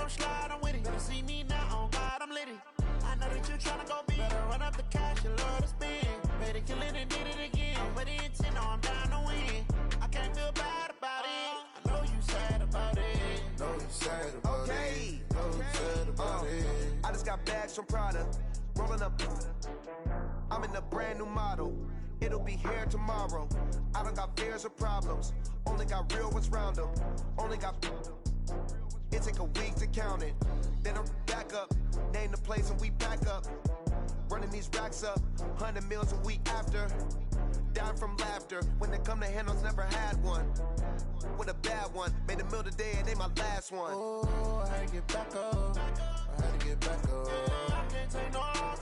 come slide, I'm with it. Better see me now, on God, I'm litty. I know that you tryna go big. Better run up the cash, you love to spend. Better kill it and did it again. With the intent, no, I'm down to win. I can't feel bad about it. I know you sad about it. Know you sad about it. Know you sad about it. I just got bags from Prada. Rolling up. I'm in a brand new model. It'll be here tomorrow. I don't got fears or problems. Only got real ones round them. Only got. It take a week to count it. Then I'm back up. Name the place and we back up. Running these racks up. 100 meals a week after. Down from laughter. When they come to handles, never had one. With a bad one. Made a meal today and they my last one. Oh, I had to get back up. I had to get back up. I can't take no loss.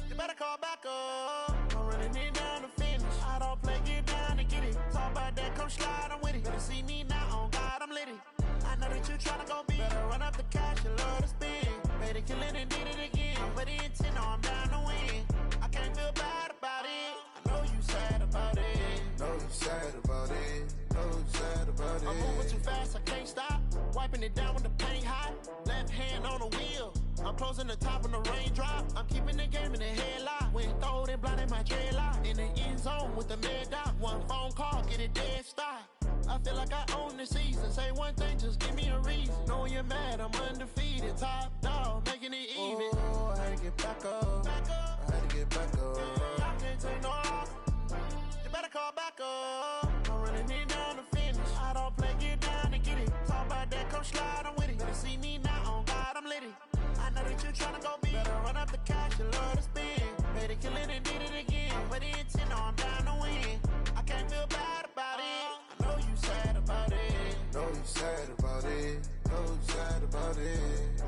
You better call back up. I'm running it down to finish. I don't play, get down to get it. Talk about that, come slide, I'm with it. Better see me now, on God, I'm litty. I know that you tryna go big. Better run up the cash, you love to spend. Better kill it and did it again. With the intent, no, I'm down to win. I can't feel bad about it. I know you sad about it. Know you sad about it. Know you sad about it. I'm moving too fast, I can't stop. Wiping it down when the paint hot. Left hand on the wheel. I'm closing the top when the raindrop. I'm keeping the game in the headlock. When throwed and blinded my dreadlock. In the end zone with the mad dot. One phone call, get it dead stop. I feel like I own the season. Say one thing, just give me a reason. Knowing you're mad, I'm undefeated. Top dog, making it even. Oh, I had to get back up. I had to get back up. I can't take no loss. You better call back up. I'm running it down to finish. I don't play, get down to get it. Talk about that, come slide, I'm with it. Better see me now, on God, I'm litty. I know that you tryna go big. Better run up the cash, you love to spend. Better kill it and did it again. With the intent, no, I'm down to win. I can't feel bad about it. I know you sad about it. Know you sad about it. Know you sad about it.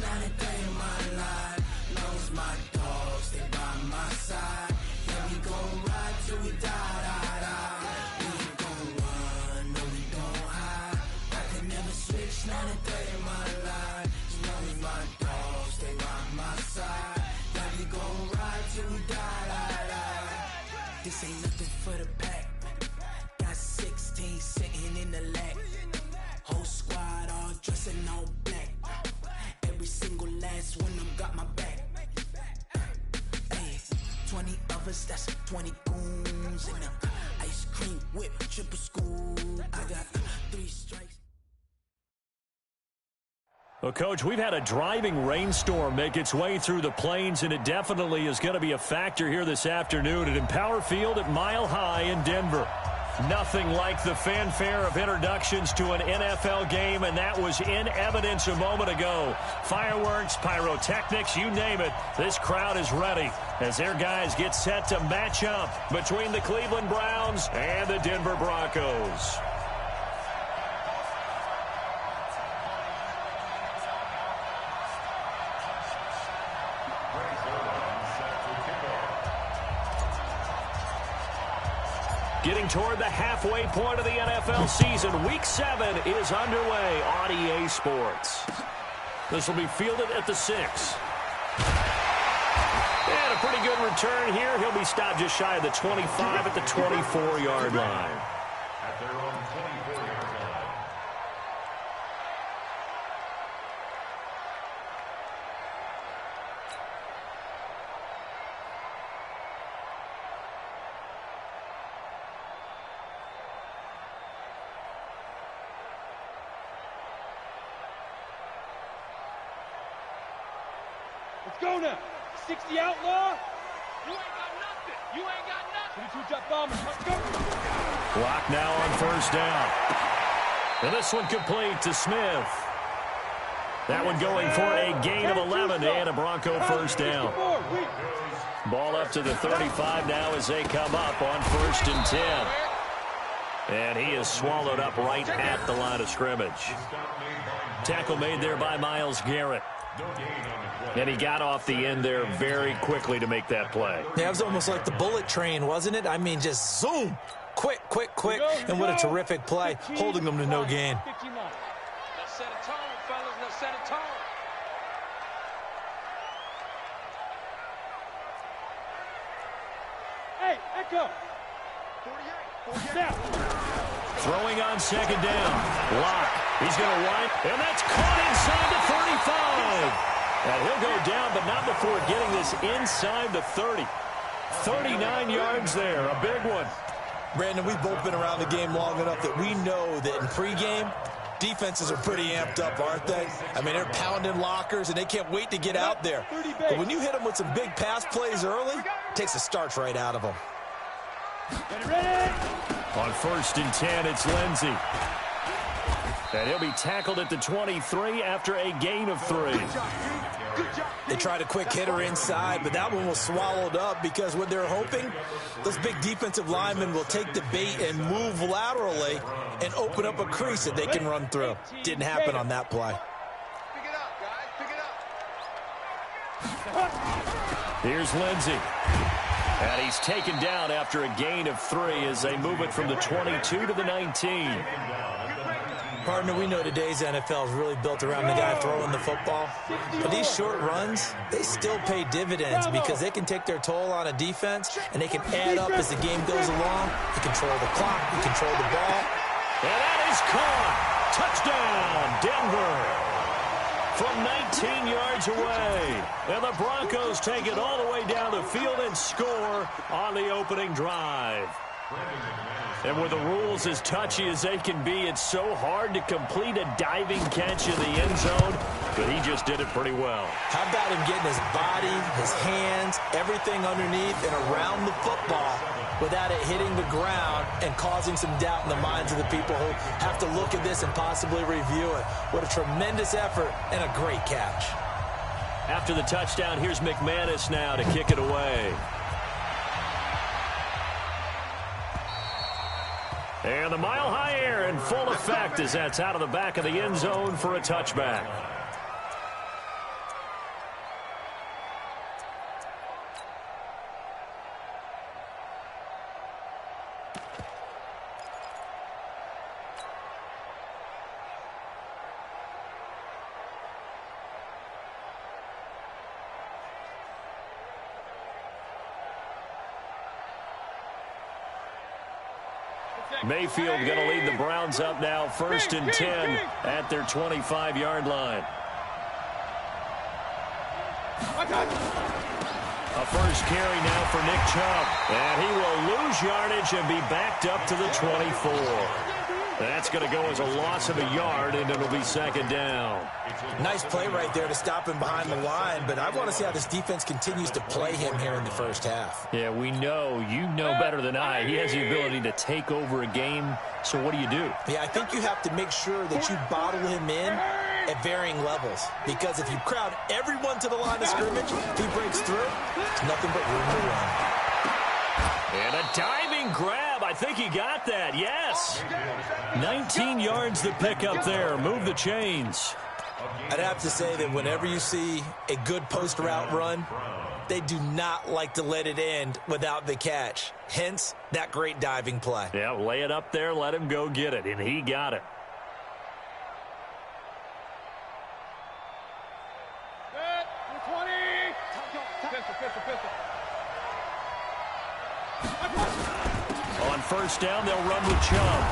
Not a day in my life. Knows my dogs, they by my side. Yeah, we gon' ride till we die, die, die. We ain't gon' run, no, we don't hide. I can never switch, not a day in my life. Knows my dogs, they by my side. Yeah, we gon' ride till we die, die, die. This ain't nothing for the pack. Got 16 sitting in the lap. Whole squad all dressing all black. Every single last one of them got my back. Hey, 20 of us, that's 20 goons. And ice cream whip, triple scoop. I got 3 strikes. Well, Coach, we've had a driving rainstorm make its way through the plains, and it definitely is going to be a factor here this afternoon at Empower Field at Mile High in Denver. Nothing like the fanfare of introductions to an NFL game, and that was in evidence a moment ago. Fireworks, pyrotechnics, you name it. This crowd is ready as their guys get set to match up between the Cleveland Browns and the Denver Broncos. Getting toward the halfway point of the NFL season. Week 7 is underway on EA Sports. This will be fielded at the 6. And a pretty good return here. He'll be stopped just shy of the 25 at the 24-yard line. At their own 24-yard line. Let's go now. 60 outlaw. You ain't got nothing. You ain't got nothing. 22 jet bombers. Let's go. Clock now on first down. And this one complete to Smith. That one going for a gain of 11 and a Bronco first down. Ball up to the 35 now as they come up on 1st and 10. And he is swallowed up right at the line of scrimmage. Tackle made there by Myles Garrett. And he got off the end there very quickly to make that play. Yeah, it was almost like the bullet train, wasn't it? I mean, just zoom. Quick, quick, quick. And what a terrific play, holding them to no gain. Now set a tone, fellas. Now set a tone. Hey, Echo. 48. Now. Throwing on second down. Lock. He's going to wind. And that's caught inside the 35. And he'll go down, but not before getting this inside the 30. 39 yards there. A big one. Brandon, we've both been around the game long enough that we know that in pregame, defenses are pretty amped up, aren't they? I mean, they're pounding lockers, and they can't wait to get out there. But when you hit them with some big pass plays early, it takes the starch right out of them. Ready? On 1st and 10, it's Lindsey. And he'll be tackled at the 23 after a gain of 3. They tried a quick hitter inside, but that one was swallowed up because what they're hoping, those big defensive linemen will take the bait and move laterally and open up a crease that they can run through. Didn't happen on that play. Pick it up, guys. Pick it up. Here's Lindsey. And he's taken down after a gain of 3 as they move it from the 22 to the 19. Partner, we know today's NFL is really built around the guy throwing the football. But these short runs, they still pay dividends because they can take their toll on a defense, and they can add up as the game goes along. You control the clock, you control the ball. And that is caught. Touchdown, Denver. From 19 yards away. And the Broncos take it all the way down the field and score on the opening drive. And with the rules as touchy as they can be, it's so hard to complete a diving catch in the end zone, but he just did it pretty well. How about him getting his body, his hands, everything underneath and around the football without it hitting the ground and causing some doubt in the minds of the people who have to look at this and possibly review it. What a tremendous effort and a great catch. After the touchdown, here's McManus now to kick it away. And the mile-high air in full effect as that's out of the back of the end zone for a touchback. Mayfield going to lead the Browns up now, 1st and 10 at their 25-yard line. A first carry now for Nick Chubb. And he will lose yardage and be backed up to the 24. That's going to go as a loss of a yard, and it'll be 2nd down. Nice play right there to stop him behind the line, but I want to see how this defense continues to play him here in the first half. Yeah, we know. You know better than I. He has the ability to take over a game, so what do you do? Yeah, I think you have to make sure that you bottle him in at varying levels, because if you crowd everyone to the line of scrimmage, if he breaks through, it's nothing but room to run. And a diving grab. I think he got that. Yes. 19 yards the pick up there. Move the chains. I'd have to say that whenever you see a good post route run, they do not like to let it end without the catch. Hence, that great diving play. Yeah, lay it up there, let him go get it, and he got it. Set, 20. Pistol. On 1st down, they'll run with Chubb.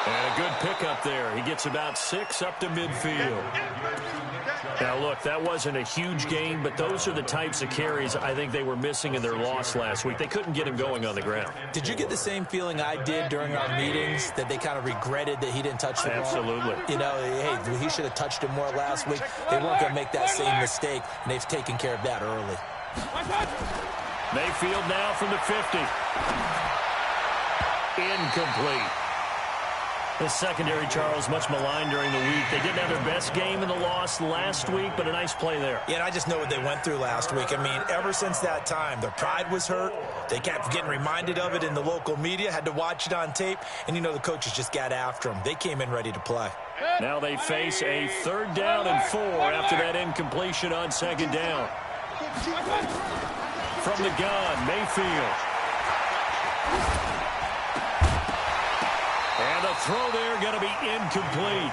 And a good pickup there. He gets about 6 up to midfield. Now, look, that wasn't a huge gain, but those are the types of carries I think they were missing in their loss last week. They couldn't get him going on the ground. Did you get the same feeling I did during our meetings, that they kind of regretted that he didn't touch the ball? Absolutely. You know, hey, he should have touched it more last week. They weren't going to make that same mistake, and they've taken care of that early. Mayfield now from the 50. Incomplete. This secondary, Charles, much maligned during the week. They didn't have their best game in the loss last week, but a nice play there. Yeah, and I just know what they went through last week. I mean, ever since that time, their pride was hurt. They kept getting reminded of it in the local media, had to watch it on tape, and you know the coaches just got after them. They came in ready to play. Now they face a 3rd down and 4 after that incompletion on 2nd down. From the gun, Mayfield. And the throw there going to be incomplete.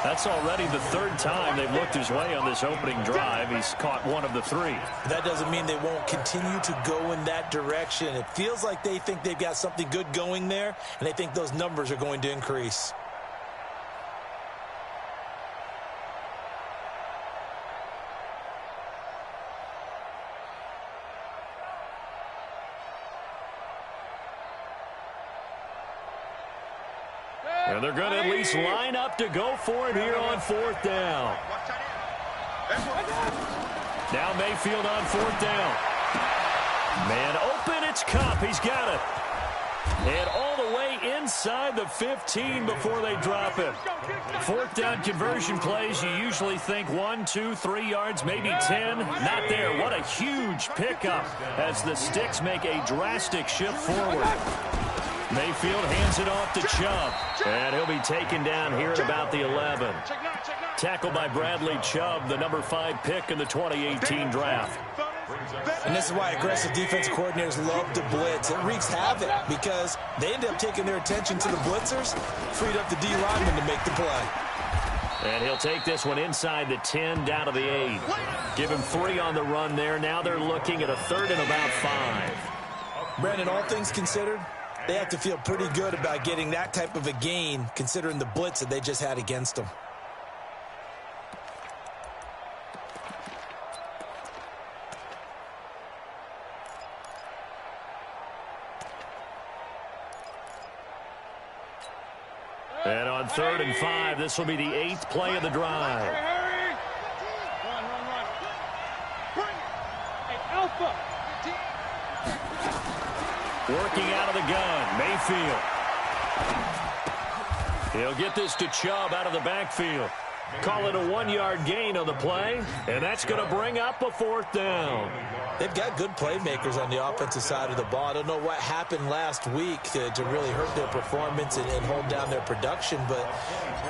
That's already the 3rd time they've looked his way on this opening drive. He's caught 1 of the 3. That doesn't mean they won't continue to go in that direction. It feels like they think they've got something good going there, and they think those numbers are going to increase. And they're going to at least line up to go for it here on 4th down. Now Mayfield on 4th down. Man open, it's Cup. He's got it. And all the way inside the 15 before they drop it. 4th down conversion plays, you usually think 1, 2, 3 yards, maybe 10. Not there. What a huge pickup as the Sticks make a drastic shift forward. Mayfield hands it off to Chubb. And he'll be taken down here at about the 11. Tackled by Bradley Chubb, the number 5 pick in the 2018 draft. And this is why aggressive defense coordinators love to blitz. It wreaks havoc because they end up taking their attention to the blitzers, freed up the D lineman to make the play. And he'll take this one inside the 10, down to the 8. Give him 3 on the run there. Now they're looking at a 3rd and about 5. Brandon, all things considered, they have to feel pretty good about getting that type of a gain considering the blitz that they just had against them. And on 3rd and 5, this will be the 8th play of the drive. Hurry! Run. Hey, Alpha! Working out of the gun, Mayfield. He'll get this to Chubb out of the backfield. Call it a 1-yard gain on the play, and that's going to bring up a 4th down. They've got good playmakers on the offensive side of the ball. I don't know what happened last week to really hurt their performance and hold down their production, but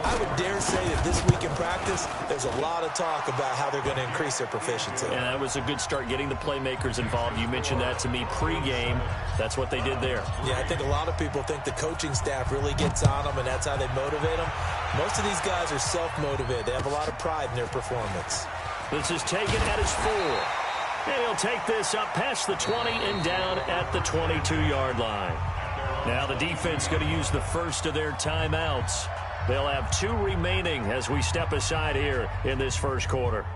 I would dare say that this week in practice, there's a lot of talk about how they're going to increase their proficiency. And that was a good start getting the playmakers involved. You mentioned that to me pregame. That's what they did there. Yeah, I think a lot of people think the coaching staff really gets on them, and that's how they motivate them. Most of these guys are self-motivated. They have a lot of pride in their performance. This is taken at his 4. And he'll take this up past the 20 and down at the 22-yard line. Now the defense going to use the first of their timeouts. They'll have 2 remaining as we step aside here in this first quarter.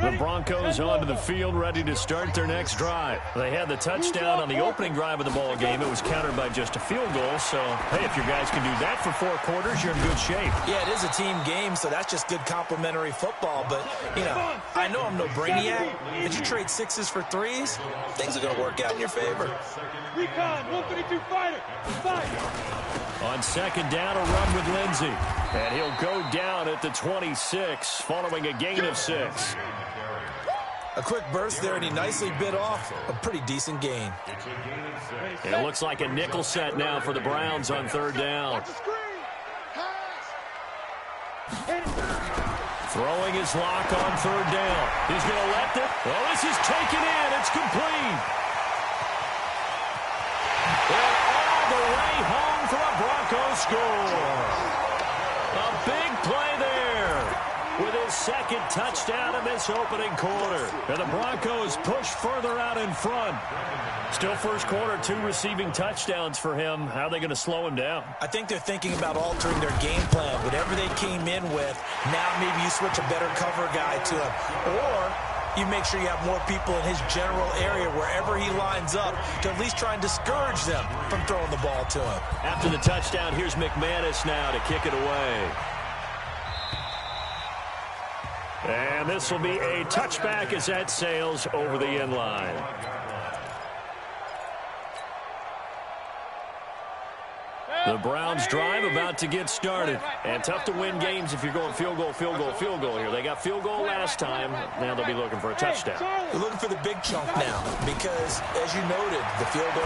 The Broncos onto the field, ready to start their next drive. They had the touchdown on the opening drive of the ball game. It was countered by just a field goal. So, hey, if your guys can do that for 4 quarters, you're in good shape. Yeah, it is a team game, so that's just good complimentary football. But, you know, I know I'm no brainiac, but you trade 6s for 3s, things are going to work out in your favor. Recon, 132 fighter. Fight. On 2nd down, a run with Lindsey. And he'll go down at the 26, following a gain of 6. A quick burst there, and he nicely bit off a pretty decent gain. And it looks like a nickel set now for the Browns on 3rd down. Throwing his lock on 3rd down. He's going to let it. Well, this is taken in. It's complete. And all the way home for a Broncos score. A big play there with his 2nd touchdown in this opening quarter. And the Broncos push further out in front. Still first quarter, 2 receiving touchdowns for him. How are they going to slow him down? I think they're thinking about altering their game plan. Whatever they came in with, now maybe you switch a better cover guy to him. Or you make sure you have more people in his general area wherever he lines up to at least try and discourage them from throwing the ball to him. After the touchdown, here's McManus now to kick it away. And this will be a touchback as that sails over the end line. The Browns drive about to get started. And tough to win games if you're going field goal, field goal, field goal here. They got field goal last time. Now they'll be looking for a touchdown. They're looking for the big chunk now because, as you noted, the field goal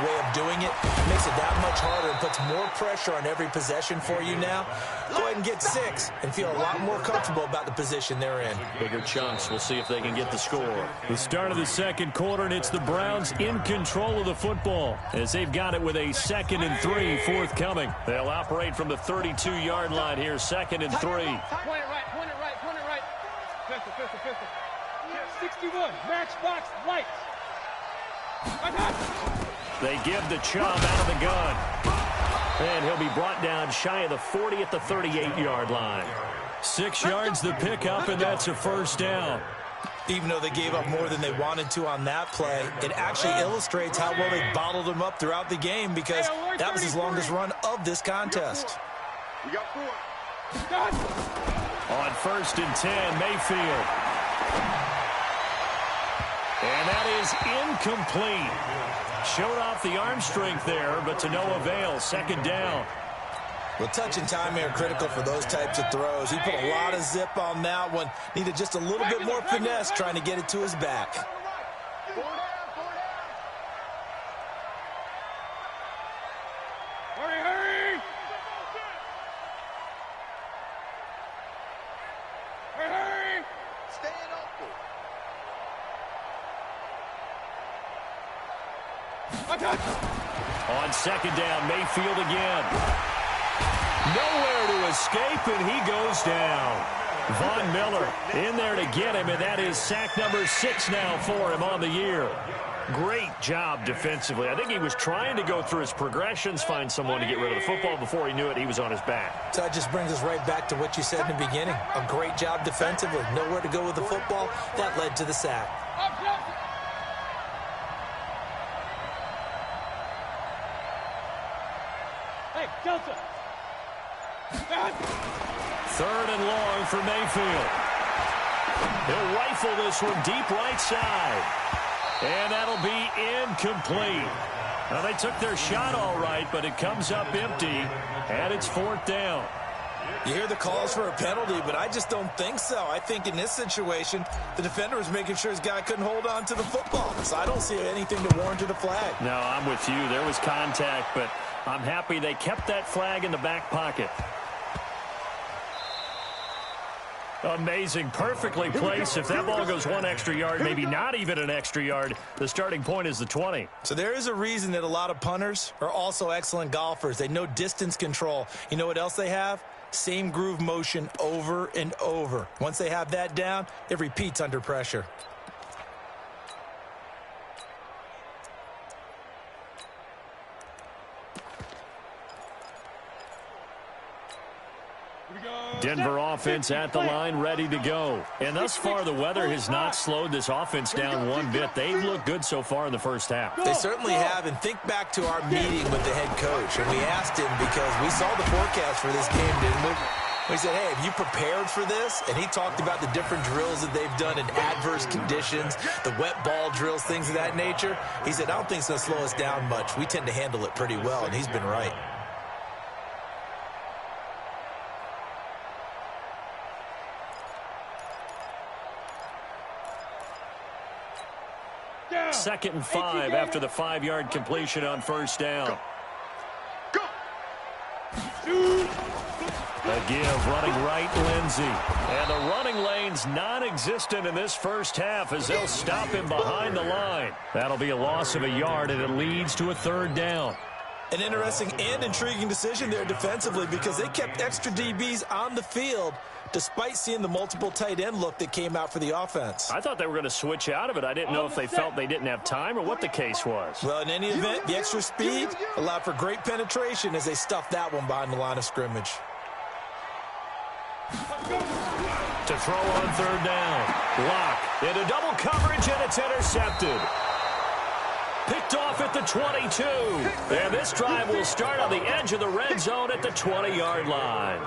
way of doing it makes it that much harder and puts more pressure on every possession for you now. Go ahead and get 6 and feel a lot more comfortable about the position they're in. Bigger chunks. We'll see if they can get the score. The start of the second quarter, and it's the Browns in control of the football as they've got it with a 2nd and 3 forthcoming. They'll operate from the 32-yard line here, 2nd and 3. Point it right. Pistol. 61, matchbox lights. They give the Chubb out of the gun. And he'll be brought down shy of the 40 at the 38-yard line. 6 yards the pickup, and that's a first down. Even though they gave up more than they wanted to on that play, it actually illustrates how well they bottled him up throughout the game because that was his longest run of this contest. We got 4. On 1st and 10, Mayfield. And that is incomplete. Showed off the arm strength there, but to no avail. 2nd down. Well, touch and timing are critical for those types of throws. He put a lot of zip on that one. Needed just a little bit more finesse trying to get it to his back. Hurry! Staying open. On 2nd down, Mayfield again. Nowhere to escape, and he goes down. Von Miller in there to get him, and that is sack number 6 now for him on the year. Great job defensively. I think he was trying to go through his progressions, find someone to get rid of the football. Before he knew it, he was on his back. So that just brings us right back to what you said in the beginning. A great job defensively. Nowhere to go with the football. That led to the sack. Hey, Delta. 3rd and long for Mayfield. He'll rifle this one deep right side. And that'll be incomplete. Now, they took their shot all right, but it comes up empty, and it's 4th down. You hear the calls for a penalty, but I just don't think so. I think in this situation, the defender was making sure his guy couldn't hold on to the football. So I don't see anything to warrant a flag. No, I'm with you. There was contact, but I'm happy they kept that flag in the back pocket. Amazing. Perfectly placed. If that ball goes 1 extra yard, maybe not even an extra yard, the starting point is the 20. So there is a reason that a lot of punters are also excellent golfers. They know distance control. You know what else they have? Same groove motion over and over. Once they have that down, it repeats under pressure. Denver offense at the line, ready to go. And thus far, the weather has not slowed this offense down one bit. They've looked good so far in the first half. They certainly have. And think back to our meeting with the head coach. And we asked him because we saw the forecast for this game, didn't we? We said, hey, have you prepared for this? And he talked about the different drills that they've done in adverse conditions, the wet ball drills, things of that nature. He said, I don't think it's going to slow us down much. We tend to handle it pretty well, and he's been right. Down. 2nd and 5 after the 5-yard completion on 1st down. Go. A give, running right, Lindsey. And the running lane's non-existent in this first half as they'll stop him behind the line. That'll be a loss of a yard, and it leads to a 3rd down. An interesting and intriguing decision there defensively because they kept extra DBs on the field despite seeing the multiple tight end look that came out for the offense. I thought they were going to switch out of it. I didn't know if they felt they didn't have time or what the case was. Well, in any event, the extra speed allowed for great penetration as they stuffed that one behind the line of scrimmage. To throw on 3rd down. Lock into double coverage, and it's intercepted. Picked off at the 22. And this drive will start on the edge of the red zone at the 20-yard line.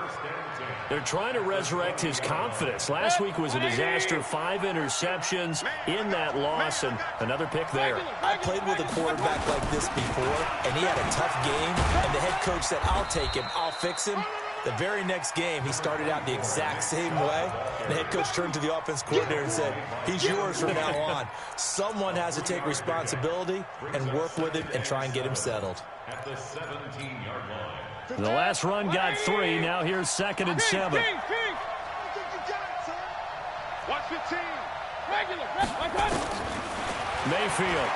They're trying to resurrect his confidence. Last week was a disaster. 5 interceptions in that loss, and another pick there. I played with a quarterback like this before, and he had a tough game, and the head coach said, I'll take him, I'll fix him. The very next game, he started out the exact same way. The head coach turned to the offense coordinator and said, he's yours from now on. Someone has to take responsibility and work with him and try and get him settled. At the 17-yard line. The last run got 3. Now here's 2nd and 7. Watch 15. Regular. Mayfield.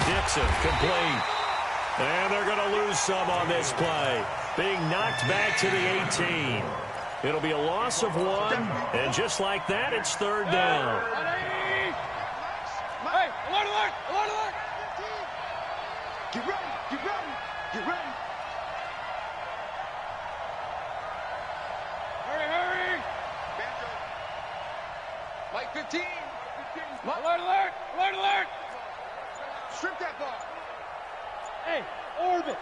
Dixon complete. And they're going to lose some on this play. Being knocked back to the 18. It'll be a loss of 1. And just like that, it's 3rd down. Hey, alert, alert, alert, alert. Get ready, get ready, get ready. Hurry. Like 15. Alert, alert, alert, alert. Strip that ball. Hey, orbit.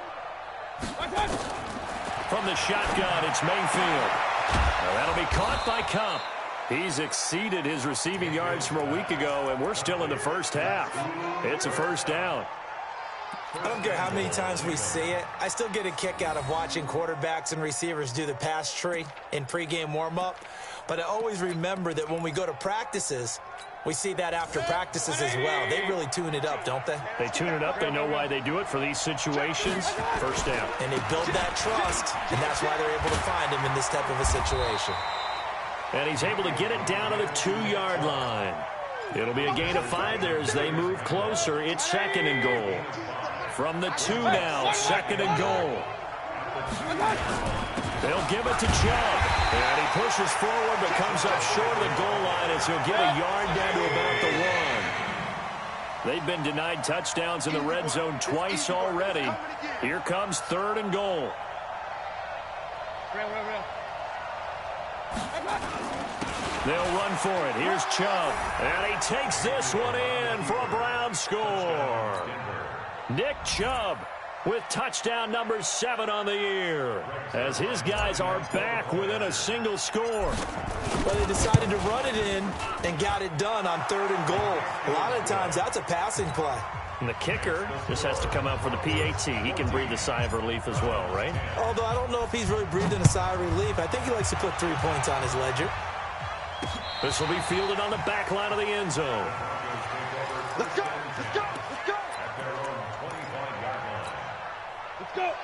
From the shotgun, it's Mayfield. Now that'll be caught by Cup. He's exceeded his receiving yards from a week ago, and we're still in the first half. It's a 1st down. I don't care how many times we see it. I still get a kick out of watching quarterbacks and receivers do the pass tree in pregame warm-up. But I always remember that when we go to practices, we see that after practices as well. They really tune it up, don't they? They tune it up. They know why they do it for these situations. 1st down. And they build that trust, and that's why they're able to find him in this type of a situation. And he's able to get it down to the 2-yard line. It'll be a gain of 5 there as they move closer. It's 2nd and goal. From the 2 now, 2nd and goal. They'll give it to Chubb. And he pushes forward but comes up short of the goal line as he'll get a yard down to about the 1. They've been denied touchdowns in the red zone twice already. Here comes 3rd and goal. They'll run for it. Here's Chubb. And he takes this one in for a Brown score. Nick Chubb with touchdown number 7 on the year, as his guys are back within a single score. Well, they decided to run it in and got it done on 3rd and goal. A lot of times, that's a passing play. And the kicker just has to come out for the PAT. He can breathe a sigh of relief as well, right? Although I don't know if he's really breathing a sigh of relief. I think he likes to put 3 points on his ledger. This will be fielded on the back line of the end zone. Let's go, let's go, let's go.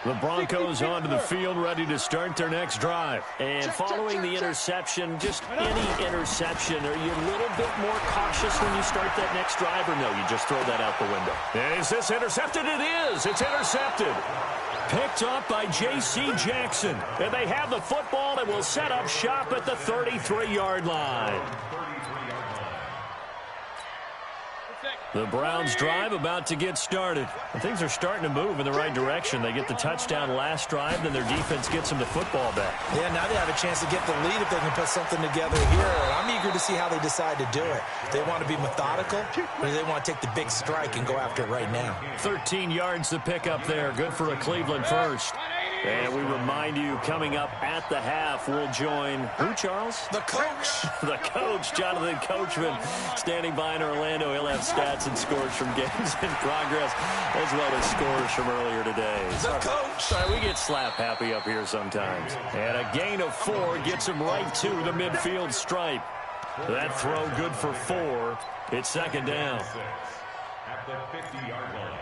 The Broncos onto the field, ready to start their next drive. And following the interception, just any interception, are you a little bit more cautious when you start that next drive, or no, you just throw that out the window? And is this intercepted? It is. It's intercepted. Picked up by J.C. Jackson. And they have the football and will set up shop at the 33-yard line. The Browns drive about to get started. And things are starting to move in the right direction. They get the touchdown last drive, then their defense gets them the football back. Yeah, now they have a chance to get the lead if they can put something together here. I'm eager to see how they decide to do it. They want to be methodical, or do they want to take the big strike and go after it right now? 13 yards to pick up there. Good for a Cleveland first. And we remind you, coming up at the half, we'll join who, Charles? The coach. The coach, Jonathan Coachman, standing by in Orlando. He'll have stats and scores from games in progress, as well as scores from earlier today. The coach. Sorry, we get slap happy up here sometimes. And a gain of 4 gets him right to the midfield stripe. That throw good for 4. It's 2nd down. At the 50-yard line.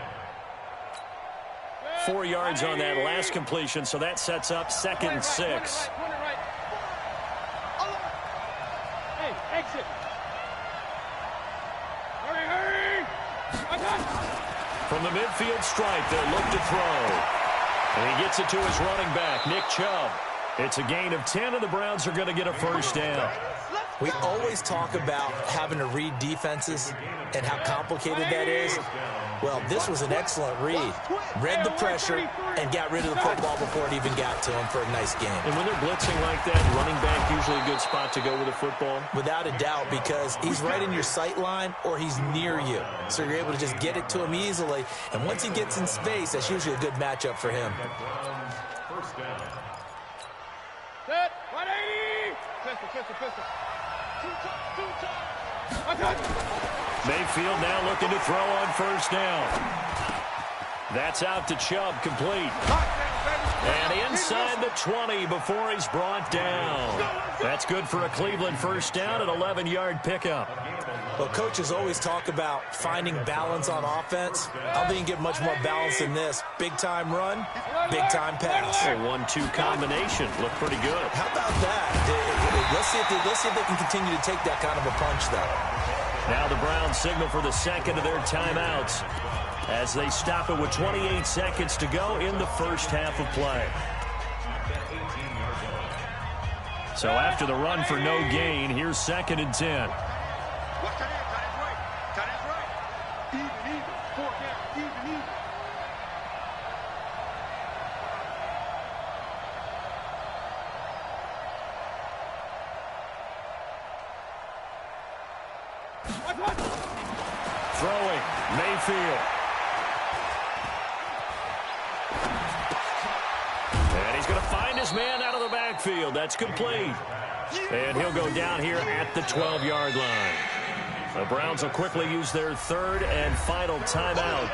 4 yards on that last completion, so that sets up 2nd and 6. Hey, exit. Hurry. From the midfield stripe, they'll look to throw. And he gets it to his running back, Nick Chubb. It's a gain of 10, and the Browns are going to get a 1st down. Let's We always talk about having to read defenses and how complicated that is. Well, this was an excellent read. Read the pressure and got rid of the football before it even got to him for a nice game. And when they're blitzing like that, running back usually a good spot to go with a football? Without a doubt, because he's right in your sight line or he's near you. So you're able to just get it to him easily. And once he gets in space, that's usually a good matchup for him. First down. Set, 180. Pistol. Mayfield now looking to throw on first down. That's out to Chubb, complete. And inside the 20 before he's brought down. That's good for a Cleveland first down, an 11-yard pickup. Well, coaches always talk about finding balance on offense. I don't think you get much more balance than this. Big-time run, big-time pass. A 1-2 combination. Looked pretty good. How about that? Let's see if they can continue to take that kind of a punch, though. Now the Browns signal for the second of their timeouts as they stop it with 28 seconds to go in the first half of play. So after the run for no gain, here's 2nd and 10. Throwing, Mayfield. And he's going to find his man out of the backfield. That's complete. And he'll go down here at the 12-yard line. The Browns will quickly use their third and final timeout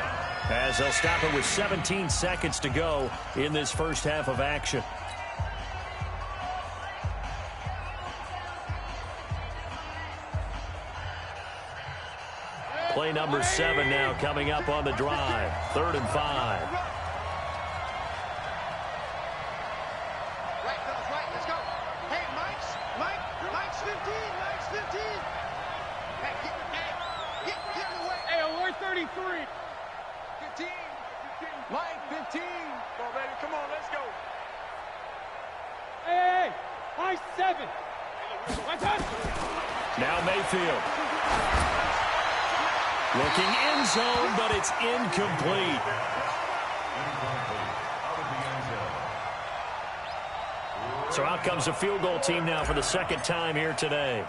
as they'll stop it with 17 seconds to go in this first half of action. Play number 7 now coming up on the drive. 3rd and 5. Right, let's go. Hey, Mike's 15. Mike's 15. Hey, get in the way. Hey, we're 33. 15. Mike, 15. Come on, baby. Come on, let's go. Hey, Mike 7. My touch. Now Mayfield. Looking end zone, but it's incomplete. So out comes the field goal team now for the second time here today.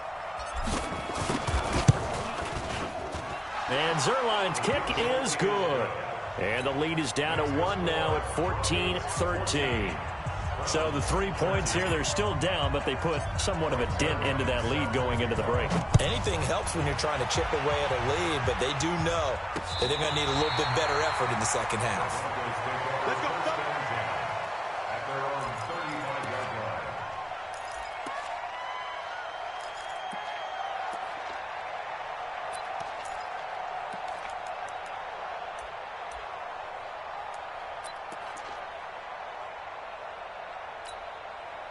And Zerline's kick is good. And the lead is down to 1 now at 14-13. So the 3 points here, they're still down, but they put somewhat of a dent into that lead going into the break. Anything helps when you're trying to chip away at a lead, but they do know that they're going to need a little bit better effort in the second half. Let's go. At their own 35-yard line.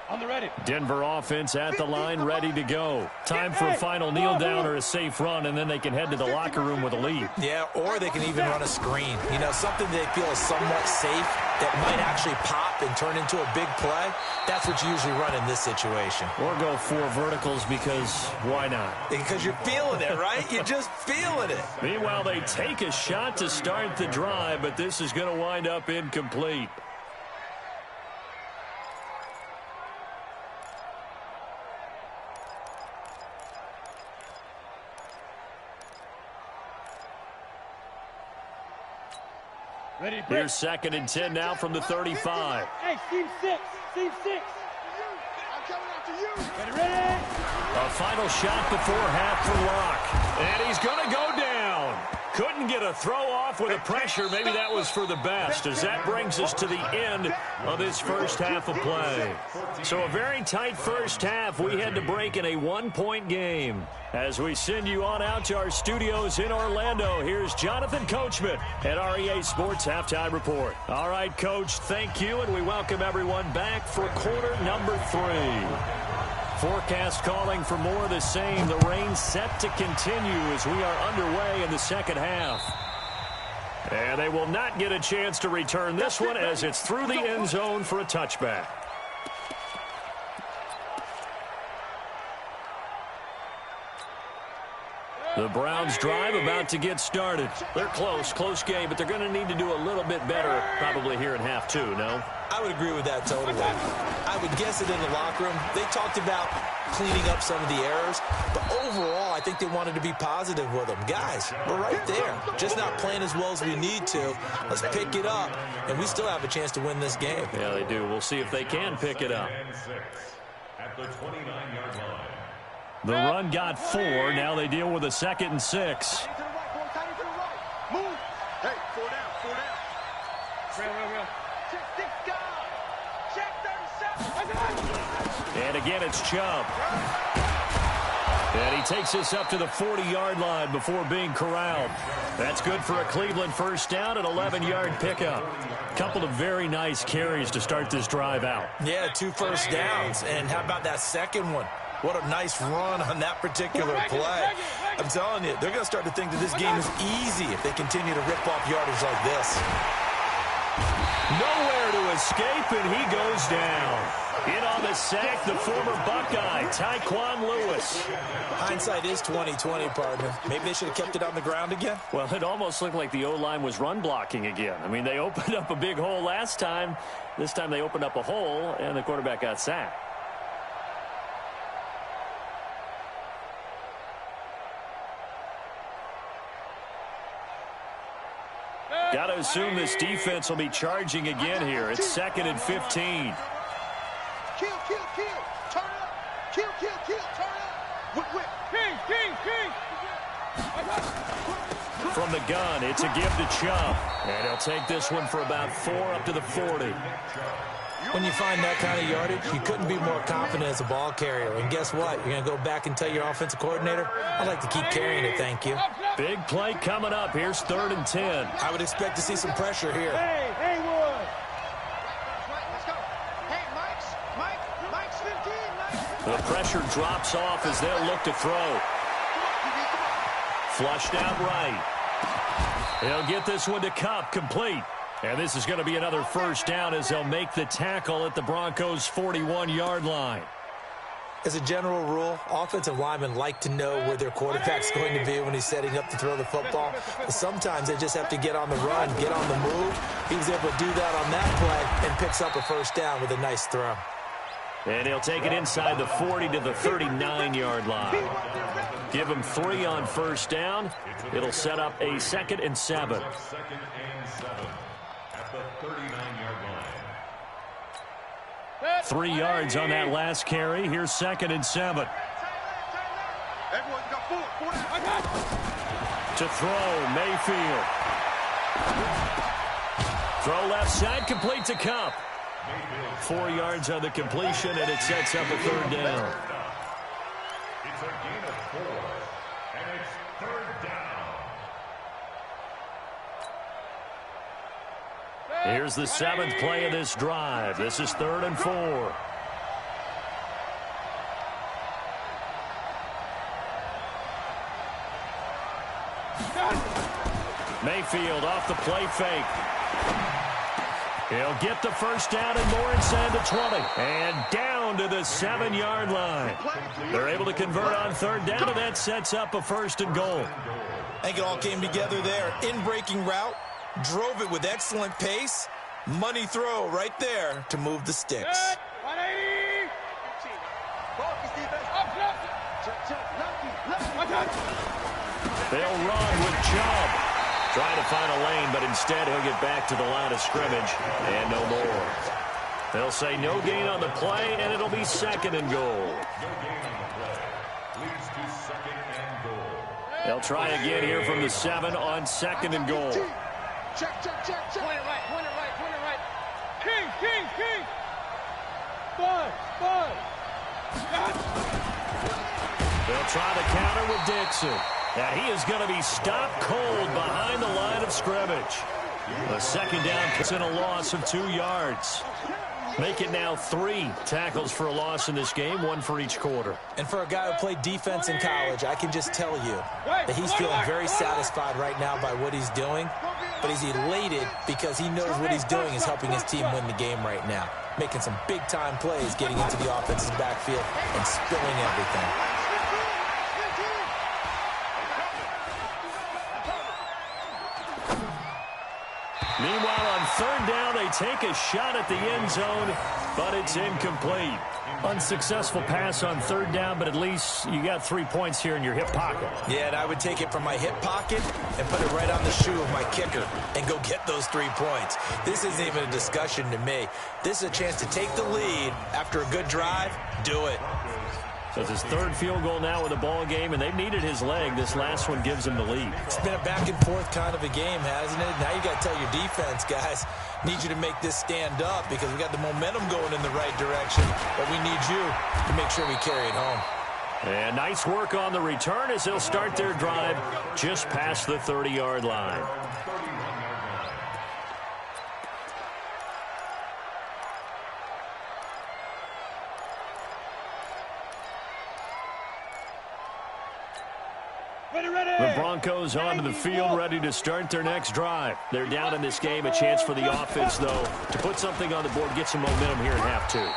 On the ready. Denver offense at the line, ready to go. Time for a final kneel down or a safe run, and then they can head to the locker room with a lead. Yeah, or they can even run a screen. You know, something they feel is somewhat safe that might actually pop and turn into a big play. That's what you usually run in this situation. Or go 4 verticals because why not? Because you're feeling it, right? You're just feeling it. Meanwhile, they take a shot to start the drive, but this is going to wind up incomplete. Ready, Here's 2nd and 10 now from the 35. Hey, Team 6. Team 6. I'm coming after you. Ready? A final shot before half for Locke. And he's going to go down. Couldn't get a throw off with a pressure. Maybe that was for the best, as that brings us to the end of this first half of play. So a very tight first half. We had to break in a 1-point game. As we send you on out to our studios in Orlando, here's Jonathan Coachman at REA Sports Halftime Report. All right, Coach, thank you, and we welcome everyone back for quarter number 3. Forecast calling for more of the same. The rain set to continue as we are underway in the second half. And they will not get a chance to return this one as it's through the end zone for a touchback. The Browns drive about to get started. They're close game, but they're going to need to do a little bit better probably here in half two, no? I would agree with that totally. I would guess it in the locker room. They talked about cleaning up some of the errors, but overall, I think they wanted to be positive with them. Guys, we're right there. Just not playing as well as we need to. Let's pick it up, and we still have a chance to win this game. Yeah, they do. We'll see if they can pick it up. At the 29-yard line. The run got 4. Now they deal with a 2nd and 6. Move. Hey, 4 down. Real. Check 6 guard. Check 37. And again, it's Chubb. And he takes this up to the 40-yard line before being corralled. That's good for a Cleveland first down, an 11-yard pickup. Couple of very nice carries to start this drive out. Yeah, 2 first downs. And how about that second one? What a nice run on that particular play. I'm telling you, they're going to start to think that this game is easy if they continue to rip off yardage like this. Nowhere to escape, and he goes down. In on the sack, the former Buckeye, Tyquan Lewis. Hindsight is 20/20, partner. Maybe they should have kept it on the ground again. Well, it almost looked like the O-line was run blocking again. I mean, they opened up a big hole last time. This time they opened up a hole, and the quarterback got sacked. Got to assume this defense will be charging again here. It's 2nd and 15. Kill. Turn up. Kill. Turn up. Whip. King. From the gun, it's a give to Chubb. And he'll take this one for about 4 up to the 40. When you find that kind of yardage, you couldn't be more confident as a ball carrier. And guess what? You're going to go back and tell your offensive coordinator, I'd like to keep carrying it, thank you. Big play coming up. Here's 3rd and 10. I would expect to see some pressure here. Hey, Wood. Let's go. Hey, Mike's 15. The pressure drops off as they'll look to throw. Flushed out right. He'll get this one to Kupp, complete. And this is going to be another first down as they'll make the tackle at the Broncos' 41-yard line. As a general rule, offensive linemen like to know where their quarterback's going to be when he's setting up to throw the football. But sometimes they just have to get on the run, get on the move. He was able to do that on that play and picks up a first down with a nice throw. And he'll take it inside the 40 to the 39-yard line. Give him 3 on first down. It'll set up a 2nd and 7. 2nd and 7 at the 39-yard line. 3 yards on that last carry. Here's 2nd and 7. Everyone's got 4. To throw, Mayfield. Throw left side, complete to Kupp. 4 yards on the completion, and it sets up a 3rd down. It's a gain of 4, and it's 3rd down. Here's the 7th play of this drive. This is 3rd and 4. Mayfield off the play fake. He'll get the first down and more inside the 20. And down to the 7-yard line. They're able to convert on 3rd down, and that sets up a 1st and goal. I think it all came together there. In-breaking route, drove it with excellent pace. Money throw right there to move the sticks. 180. They'll run with Chubb. Trying to find a lane, but instead he'll get back to the line of scrimmage and no more. They'll say no gain on the play, and it'll be 2nd and goal. No gain on the play. Leads to 2nd and goal. They'll try again here from the 7 on 2nd and goal. Check. Point it right. King. Five. They'll try the counter with Dixon. And he is going to be stopped cold behind the line of scrimmage. A 2nd down puts in a loss of 2 yards. Make it now 3 tackles for a loss in this game, 1 for each quarter. And for a guy who played defense in college, I can just tell you that he's feeling very satisfied right now by what he's doing. But he's elated because he knows what he's doing is helping his team win the game right now. Making some big-time plays, getting into the offense's backfield and spilling everything. Meanwhile, on third down, they take a shot at the end zone, but it's incomplete. Unsuccessful pass on third down, but at least you got 3 points here in your hip pocket. Yeah, and I would take it from my hip pocket and put it right on the shoe of my kicker and go get those 3 points. This isn't even a discussion to me. This is a chance to take the lead after a good drive. Do it. So it's his third field goal now with the ball game, and they've needed his leg. This last one gives him the lead. It's been a back-and-forth kind of a game, hasn't it? Now you got to tell your defense, guys, need you to make this stand up because we got the momentum going in the right direction, but we need you to make sure we carry it home. And nice work on the return as they'll start their drive just past the 30-yard line. The Broncos onto the field, ready to start their next drive. They're down in this game. A chance for the offense, though, to put something on the board, get some momentum here in half two.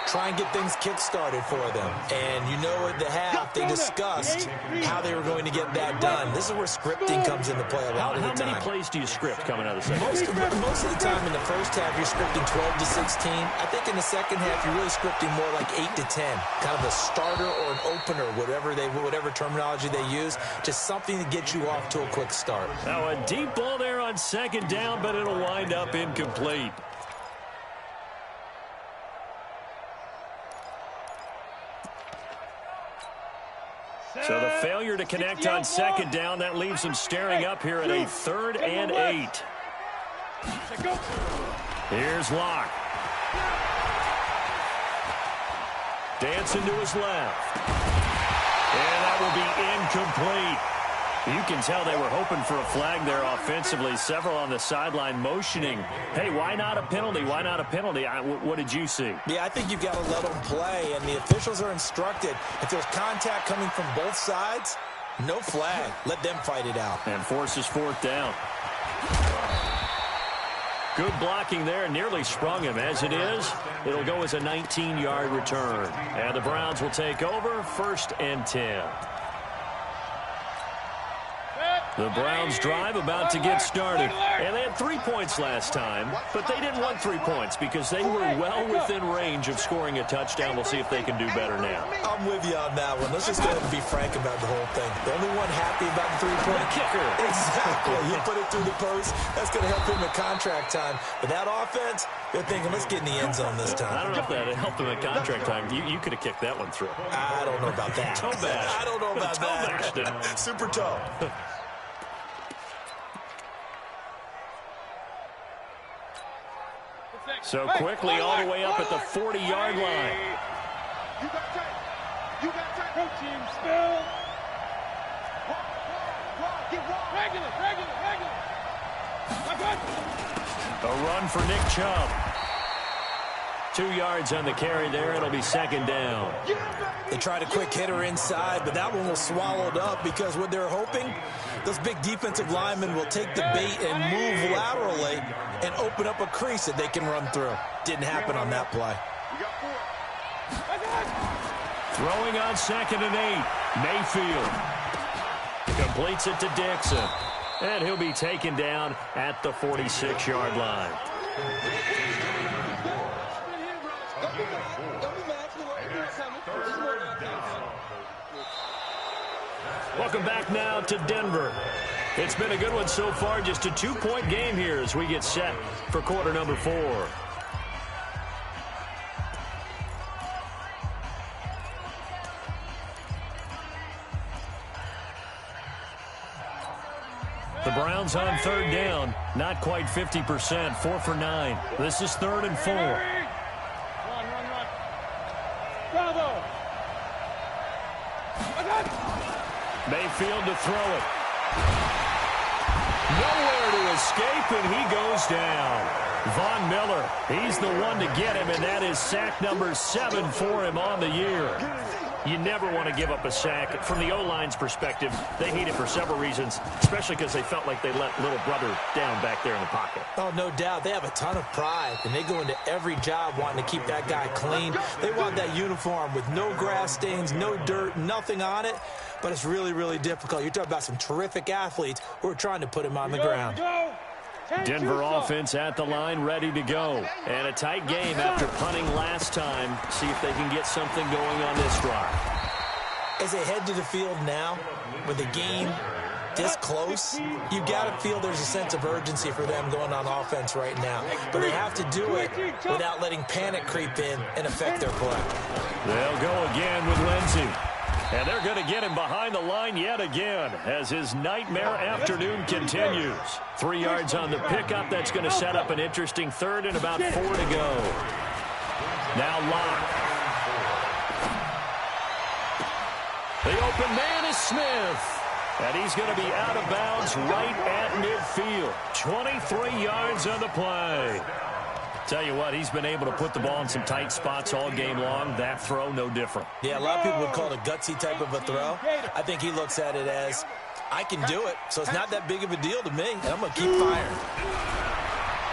Try and get things kick-started for them. And you know at the half, they discussed how they were going to get that done. This is where scripting comes into play a lot of the time. How many plays do you script coming out of the second half? Most of the time in the first half, you're scripting 12 to 16. I think in the second half, you're really scripting more like 8 to 10. Kind of a starter or an opener, whatever terminology they use. Just something to get you off to a quick start. Now a deep ball there on second down, but it'll wind up incomplete. So the failure to connect on second down, that leaves him staring up here at a 3rd and 8. Here's Locke. Dancing to his left. And that will be incomplete. You can tell they were hoping for a flag there offensively. Several on the sideline motioning, hey, why not a penalty? Why not a penalty? What did you see? Yeah, I think you've got to let them play, and the officials are instructed. If there's contact coming from both sides, no flag. Let them fight it out. And forces 4th down. Good blocking there, nearly sprung him. As it is, it'll go as a 19-yard return. And the Browns will take over, 1st and 10. The Browns drive about to get started. And they had 3 points last time, but they didn't want 3 points because they were well within range of scoring a touchdown. We'll see if they can do better now. I'm with you on that one. Let's just go ahead and be frank about the whole thing. The only one happy about the three-point kicker. Exactly. You put it through the post. That's going to help him at contract time. But that offense, they're thinking, let's get in the end zone this time. I don't know if that helped him at contract time. You could have kicked that one through. I don't know about that. Toe bash. I don't know about that. Super toe. So quickly all the way up at the 40-yard line. You got tight. You got tight. Go team, still. Get regular. A run for Nick Chubb. 2 yards on the carry there. It'll be 2nd down. They tried a quick hitter inside, but that one was swallowed up because what they're hoping, those big defensive linemen will take the bait and move laterally and open up a crease that they can run through. Didn't happen on that play. Throwing on 2nd and 8. Mayfield completes it to Dixon. And he'll be taken down at the 46-yard line. Welcome back now to Denver. It's been a good one so far. Just a 2-point game here as we get set for quarter number 4. The Browns on 3rd down. Not quite 50%. 4 for 9. This is 3rd and 4. Run. Bravo. Mayfield to throw it. Nowhere to escape, and he goes down. Von Miller, he's the one to get him, and that is sack number 7 for him on the year. You never want to give up a sack. From the O-line's perspective, they hate it for several reasons, especially because they felt like they let little brother down back there in the pocket. Oh, no doubt. They have a ton of pride, and they go into every job wanting to keep that guy clean. They want that uniform with no grass stains, no dirt, nothing on it, but it's really, really difficult. You're talking about some terrific athletes who are trying to put him on the ground. Denver offense at the line, ready to go. And a tight game after punting last time. See if they can get something going on this drive. As they head to the field now, with the game this close, you've got to feel there's a sense of urgency for them going on offense right now. But they have to do it without letting panic creep in and affect their play. They'll go again with Lindsey. And they're going to get him behind the line yet again as his nightmare afternoon continues. 3 yards on the pickup. That's going to set up an interesting third and about 4 to go. Now Locke. The open man is Smith. And he's going to be out of bounds right at midfield. 23 yards on the play. Tell you what, he's been able to put the ball in some tight spots all game long. That throw, no different. Yeah, a lot of people would call it a gutsy type of a throw. I think he looks at it as, I can do it, so it's not that big of a deal to me, and I'm going to keep firing.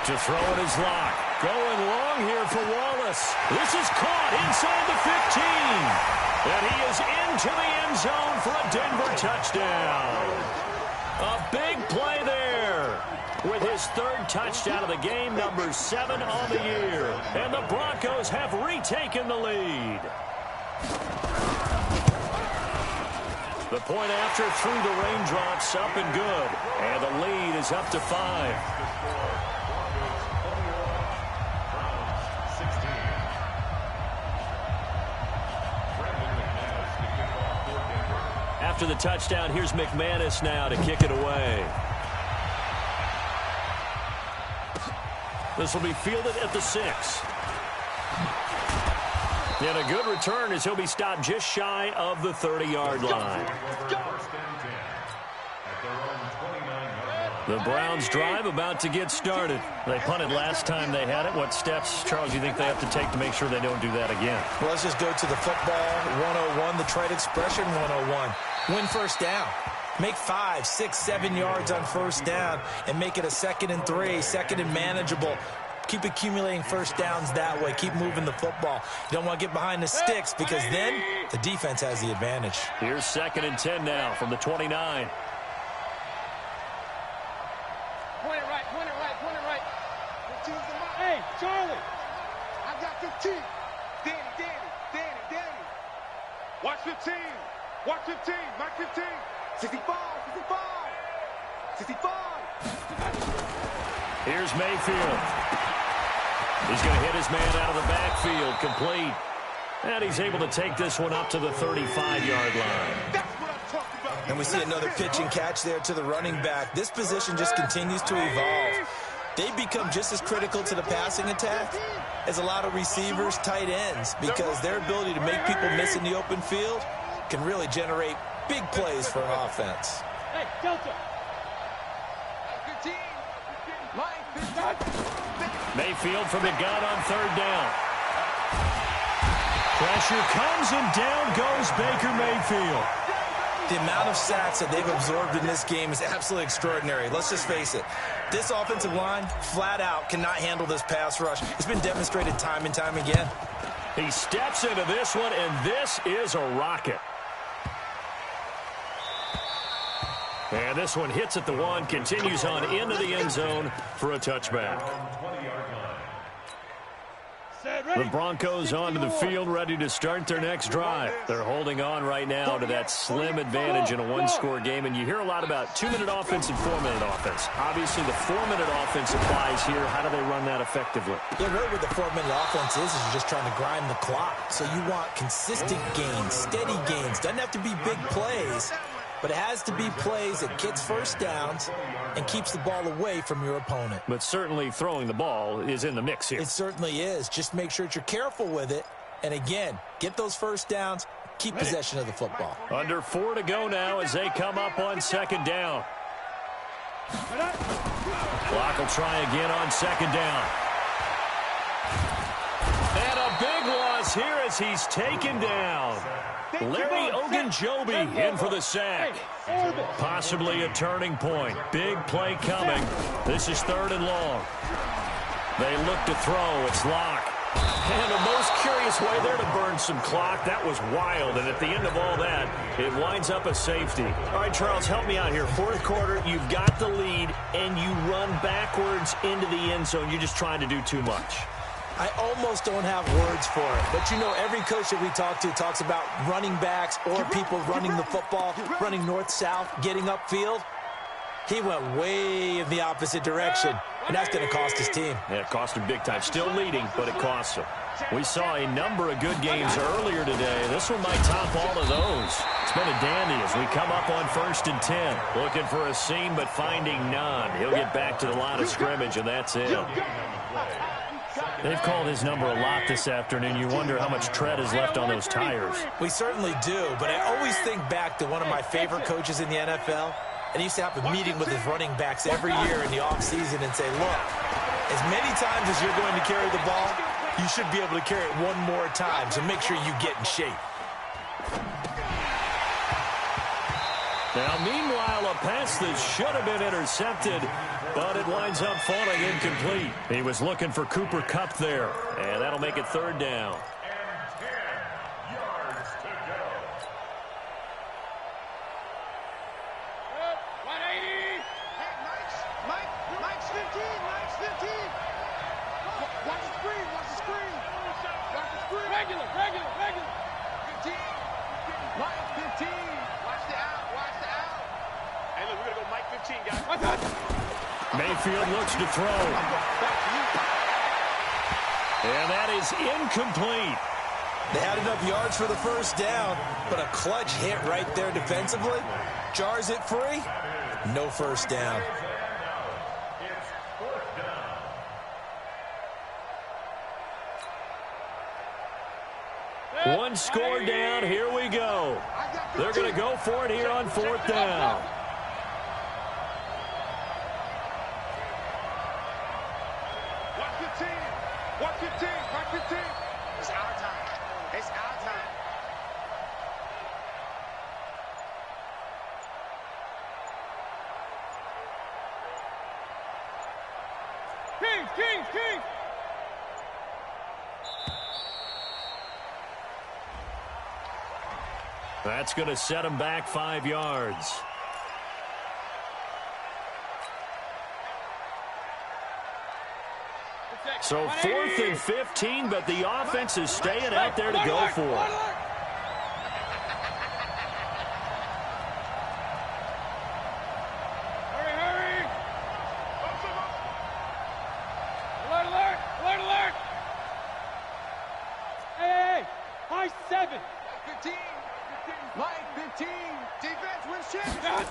To throw it is Locke. Going long here for Wallace. This is caught inside the 15. And he is into the end zone for a Denver touchdown. A big play there. With his third touchdown of the game, number 7 on the year. And the Broncos have retaken the lead. The point after through the raindrops, up and good. And the lead is up to 5. After the touchdown, here's McManus now to kick it away. This will be fielded at the 6. And a good return as he'll be stopped just shy of the 30-yard line. The Browns drive about to get started. They punted last time they had it. What steps, Charles, do you think they have to take to make sure they don't do that again? Well, let's just go to the football 101, the trite expression 101. Win first down. Make 5, 6, 7 yards on first down and make it a 2nd and 3, 2nd and manageable. Keep accumulating first downs that way. Keep moving the football. You don't want to get behind the sticks because then the defense has the advantage. Here's 2nd and 10 now from the 29. Point it right, point it right, point it right. Hey, Charlie. I got 15. Danny. Watch 15. Watch 15. Mark 15. 65. Here's Mayfield. He's going to hit his man out of the backfield, complete. And he's able to take this one up to the 35-yard line. That's what I'm talking about. And we see another pitch and catch there to the running back. This position just continues to evolve. They become just as critical to the passing attack as a lot of receivers, tight ends, because their ability to make people miss in the open field can really generate big plays for an offense. Hey, Delta. 15. Mayfield from the gun on 3rd down. Pressure comes and down goes Baker Mayfield. The amount of sacks that they've absorbed in this game is absolutely extraordinary. Let's just face it. This offensive line, flat out, cannot handle this pass rush. It's been demonstrated time and time again. He steps into this one, and this is a rocket. And this one hits at the 1, continues on into the end zone for a touchback. The Broncos onto the field, ready to start their next drive. They're holding on right now to that slim advantage in a one-score game, and you hear a lot about 2-minute offense and 4-minute offense. Obviously, the 4-minute offense applies here. How do they run that effectively? Yeah, really what the 4-minute offense is you're just trying to grind the clock. So you want consistent gains, steady gains. Doesn't have to be big plays, but it has to be plays that gets first downs and keeps the ball away from your opponent. But certainly throwing the ball is in the mix here. It certainly is. Just make sure that you're careful with it. And again, get those first downs, keep possession of the football. Under 4 to go now as they come up on 2nd down. Clock will try again on 2nd down. And a big loss here as he's taken down. Larry Ogunjobi in for the sack. Possibly a turning point. Big play coming. This is 3rd and long. They look to throw. It's Locke. And the most curious way there to burn some clock. That was wild. And at the end of all that, it winds up a safety. All right, Charles, help me out here. Fourth quarter, you've got the lead, and you run backwards into the end zone. You're just trying to do too much. I almost don't have words for it. But, you know, every coach that we talk to talks about running backs or people running the football, running north-south, getting upfield. He went way in the opposite direction, and that's going to cost his team. Yeah, it cost him big time. Still leading, but it cost him. We saw a number of good games earlier today. This one might top all of those. It's been a dandy as we come up on 1st and 10. Looking for a seam, but finding none. He'll get back to the line of scrimmage, and that's it. They've called his number a lot this afternoon. You wonder how much tread is left on those tires. We certainly do, but I always think back to one of my favorite coaches in the NFL. And he used to have a meeting with his running backs every year in the offseason and say, look, as many times as you're going to carry the ball, you should be able to carry it one more time, so make sure you get in shape. Now, meanwhile, a pass that should have been intercepted, but it winds up falling incomplete. He was looking for Cooper Kupp there, and that'll make it 3rd down. And 10 yards to go. 180. Hey, Mike's 15. Mike's 15. Watch the screen. Watch the screen. Watch the screen. Regular. 15. Mike 15. Watch the out. Watch the out. Hey, look, we're going to go Mike 15, guys. Mayfield looks to throw. And that is incomplete. They had enough yards for the first down, but a clutch hit right there defensively jars it free. No first down. It's 4th down. One score down. Here we go. They're going to go for it here on 4th down. It's our time. It's our time. King. That's going to set him back 5 yards. So 4th and 15, but the offense is staying out there to go for it. Hurry. Alert. Hey. High 7. 15. Mike 15. Defense wins championship.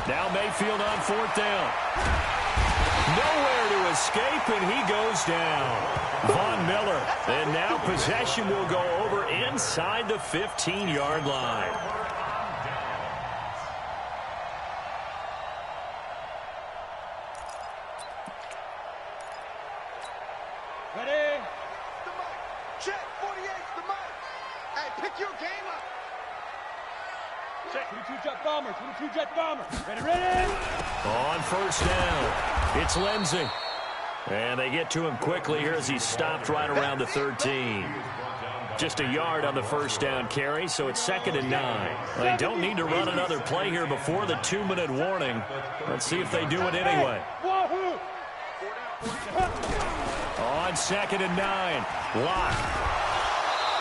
Now Mayfield on 4th down. Nowhere to escape, and he goes down. Von Miller. And now possession will go over inside the 15-yard line. Ready? The mic. Check. 48's the mic. Hey, pick your game up. Check. 22 jet bomber. Ready? On 1st down, it's Lindsey. And they get to him quickly here as he's stopped right around the 13. Just a yard on the 1st down carry, so it's 2nd and 9. They don't need to run another play here before the 2-minute warning. Let's see if they do it anyway. On 2nd and 9, Locke.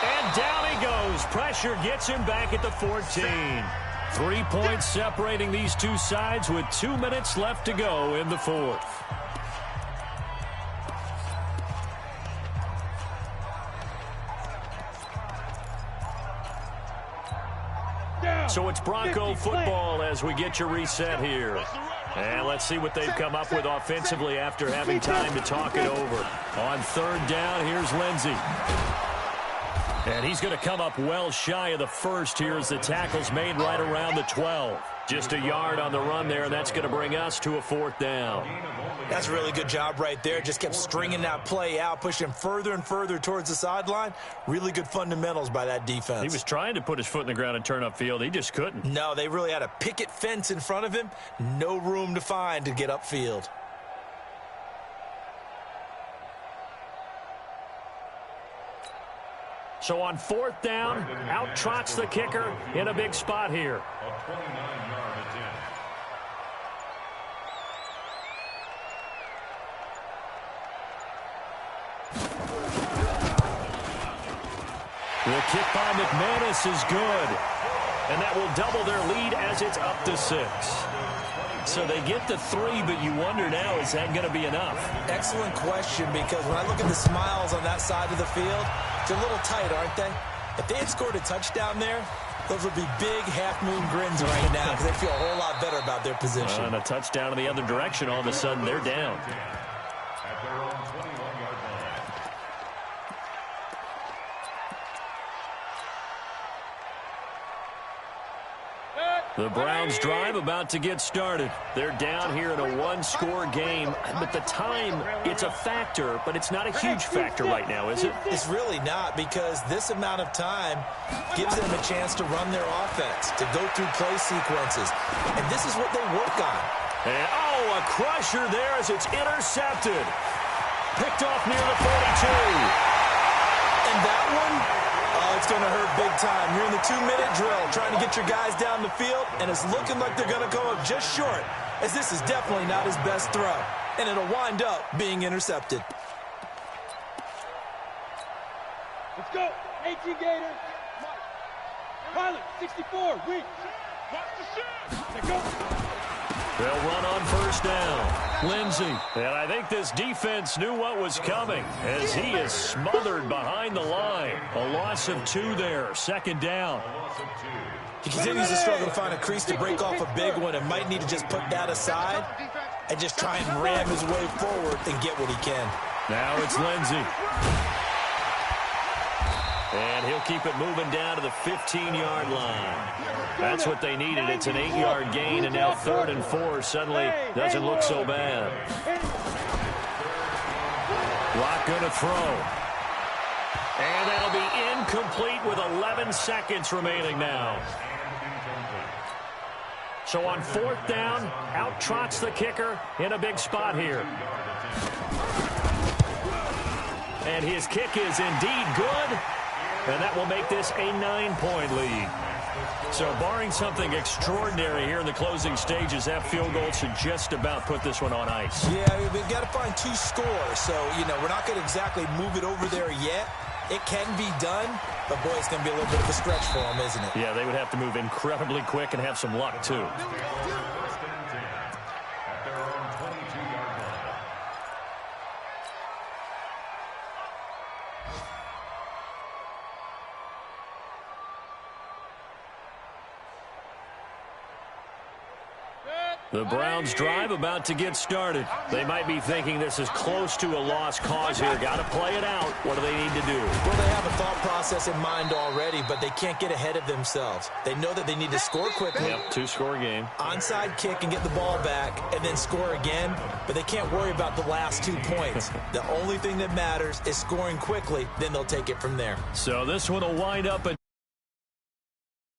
And down he goes. Pressure gets him back at the 14. 3 points separating these two sides with 2 minutes left to go in the 4th. So it's Bronco football as we get your reset here. And let's see what they've come up with offensively after having time to talk it over. On 3rd down, here's Lindsey. And he's going to come up well shy of the first here as the tackle's made right around the 12. Just a yard on the run there, and that's going to bring us to a 4th down. That's a really good job right there. Just kept stringing that play out, pushing further and further towards the sideline. Really good fundamentals by that defense. He was trying to put his foot in the ground and turn upfield. He just couldn't. No, they really had a picket fence in front of him. No room to find to get upfield. So on 4th down, out trots the kicker in a big spot here. A 29-yard attempt. The kick by McManus is good. And that will double their lead as it's up to 6. So they get the 3, but you wonder now, is that going to be enough? Excellent question, because when I look at the smiles on that side of the field, they're a little tight, aren't they? If they had scored a touchdown there, those would be big half-moon grins right now because they feel a whole lot better about their position. And a touchdown in the other direction, all of a sudden they're down. At their own 21-yard line. The Browns drive about to get started. They're down here in a one-score game, but the time, it's a factor, but it's not a huge factor right now, is it? It's really not, because this amount of time gives them a chance to run their offense, to go through play sequences, and this is what they work on. And, oh, a crusher there as it's intercepted. Picked off near the 42. And that one... oh, it's going to hurt big time. You're in the 2-minute drill trying to get your guys down the field, and it's looking like they're going to come up just short, as this is definitely not his best throw, and it'll wind up being intercepted. Let's go. 18 Gators. Pilot, 64. Weak. Watch the shot. Let's go. They'll run on 1st down. Lindsey. And I think this defense knew what was coming as he is smothered behind the line. A loss of 2 there. 2nd down. He continues to struggle to find a crease to break off a big one and might need to just put that aside and just try and ram his way forward and get what he can. Now it's Lindsey. And he'll keep it moving down to the 15-yard line. That's what they needed. It's an 8-yard gain, and now 3rd and 4 suddenly doesn't look so bad. Lock going to throw. And that'll be incomplete with 11 seconds remaining now. So on 4th down, out trots the kicker in a big spot here. And his kick is indeed good. And that will make this a 9-point lead. So barring something extraordinary here in the closing stages, that field goal should just about put this one on ice. Yeah, we've got to find 2 scores. So, you know, we're not going to exactly move it over there yet. It can be done, but, boy, it's going to be a little bit of a stretch for them, isn't it? Yeah, they would have to move incredibly quick and have some luck, too. At their own 22-yard line. The Browns drive about to get started. They might be thinking this is close to a lost cause here. Got to play it out. What do they need to do? Well, they have a thought process in mind already, but they can't get ahead of themselves. They know that they need to score quickly. Yep, 2-score game. Onside kick and get the ball back and then score again, but they can't worry about the last 2 points. The only thing that matters is scoring quickly, then they'll take it from there. So this one will wind up